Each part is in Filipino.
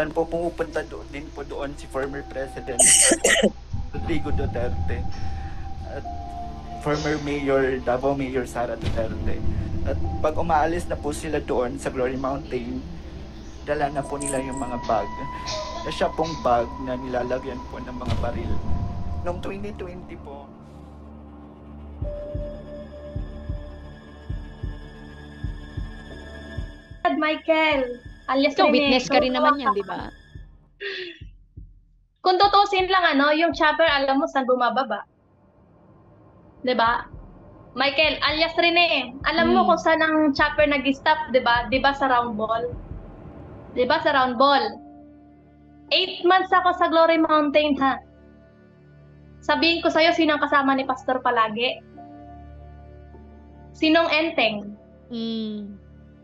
minsan po pumupunta din po doon si former President Rodrigo Duterte at former Mayor Davao Mayor Sara Duterte. At pag umaalis na po sila doon sa Glory Mountain, dala na po nila yung mga bag. Na siya pong bag na nilalagyan po ng mga baril. Noong 2020 po, Michael, alias Ikaw, Rene, witness ka rin naman yan, di ba? Kung tutusin lang, yung chopper, alam mo saan bumababa? Di ba? Michael, alias Rene, alam mo kung saan ang chopper nag-stop, di ba? Di ba sa round ball? Di ba sa round ball? 8 months ako sa Glory Mountain, ha? Sabihin ko sa'yo, sinong kasama ni Pastor palagi? Sinong enteng?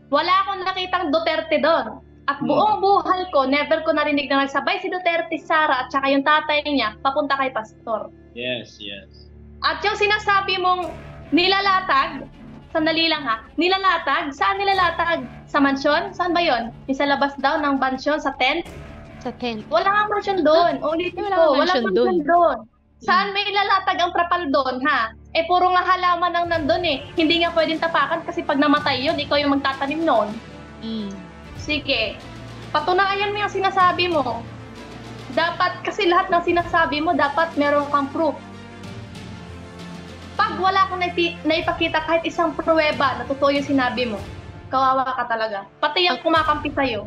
Wala akong nakitang Duterte doon. At buong buhay ko, never ko narinig na nagsabay si Duterte, Sara, at saka yung tatay niya, papunta kay Pastor. Yes, yes. At yung sinasabi mong nilalatag, sandali lang ha, nilalatag? Saan nilalatag? Sa mansyon? Saan ba yon? Yung sa labas daw ng mansyon, sa tent? Sa tent. Wala nga mansyon doon. Ulitin ko, wala mansyon doon. Saan may ilalatag ang trapal doon, ha? Eh, puro nga halaman ang nandun eh. Hindi nga pwedeng tapakan kasi pag namatay yun, ikaw yung magtatanim noon. Sige. Patunayan mo yung sinasabi mo. Dapat, kasi lahat ng sinasabi mo, dapat meron kang proof. Pag wala kang naipakita kahit isang pruweba na totoo yung sinabi mo, kawawa ka talaga. Pati yung kumakampi sa'yo.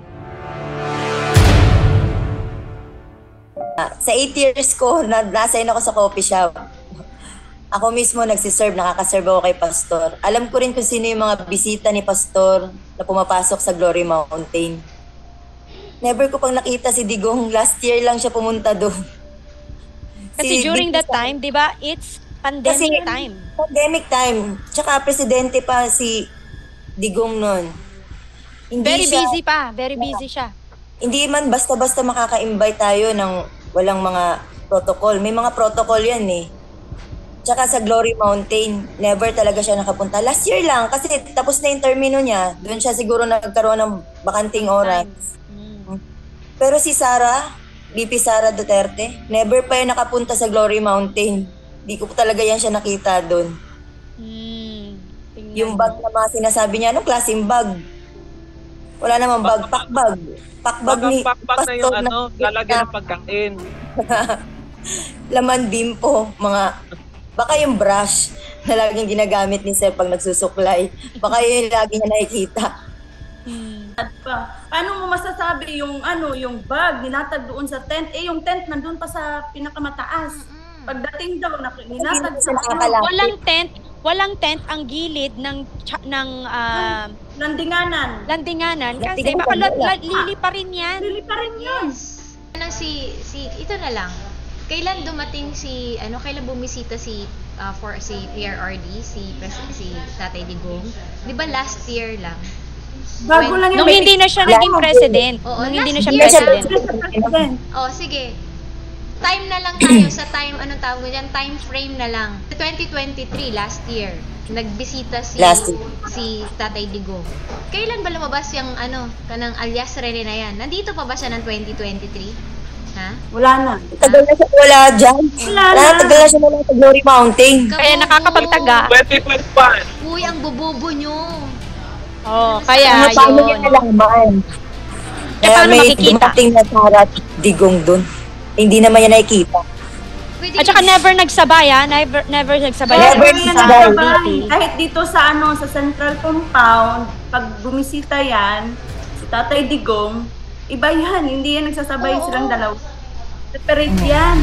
Sa 8 years ko, na-assign ako sa coffee shop. Ako mismo nagsiserve, nakakaserve ako kay Pastor. Alam ko rin kung sino yung mga bisita ni Pastor na pumapasok sa Glory Mountain. Never ko pang nakita si Digong. Last year lang siya pumunta doon. Kasi during that time, di ba, it's pandemic time. Pandemic time. Tsaka presidente pa si Digong noon. Very busy pa. Very busy siya. Hindi man basta-basta makaka-invite tayo ng walang mga protocol. May mga protocol yan eh. Tsaka sa Glory Mountain, never talaga siya nakapunta. Last year lang, kasi tapos na yung termino niya. Doon siya siguro nagkaroon ng bakanting oras. Pero si Sara, VP Sara Duterte, never pa yan nakapunta sa Glory Mountain. Di ko talaga yan siya nakita doon. Yung bag na mga sinasabi niya, anong klaseng bag? Wala namang bag, pakbag. Pakbag ni Pakbag na yung lalagyan ng pagkain. Laman bimpo, mga baka yung brush na laging ginagamit ni Sir pag nagsusuklay. Baka yun yung lagi niya nakikita. Paano mo masasabi yung yung bag ninatag doon sa tent? Eh yung tent nandun pa sa pinakamataas. Pagdating daw ninatag sa Walang tent ang gilid ng landinganan kasi baka lili pa rin yan. Lili pa rin yan. Ito na lang. Kailan dumating kailan bumisita si PRRD, si Tatay Digong? 'Di ba last year lang? Bago lang nung hindi na siya naging president. Oo, nung hindi na siya president. Sige. Time na lang tayo sa time, anong tawag mo dyan? Time frame na lang. 2023, last year, nagbisita si Tatay Digong. Kailan ba lumabas yung kanang alias Rene na yan? Nandito pa ba siya ng 2023? Ha? Wala na. Tagal na siya wala dyan. Tagal na siya wala sa Glory Mountain. Kaya nakakapagtaga. 2025. Uy, ang bubobo nyo. Kaya yun. Paano niya nalaman? Kaya may dumating na Sara at Digong dun. Hindi naman niya nakikita. At saka never nagsabay, never nagsabay. Kahit dito sa sa Central Compound, pag bumisita yan, si Tatay Digong, iba yan, hindi yan nagsasabay silang dalawa. Separate yan.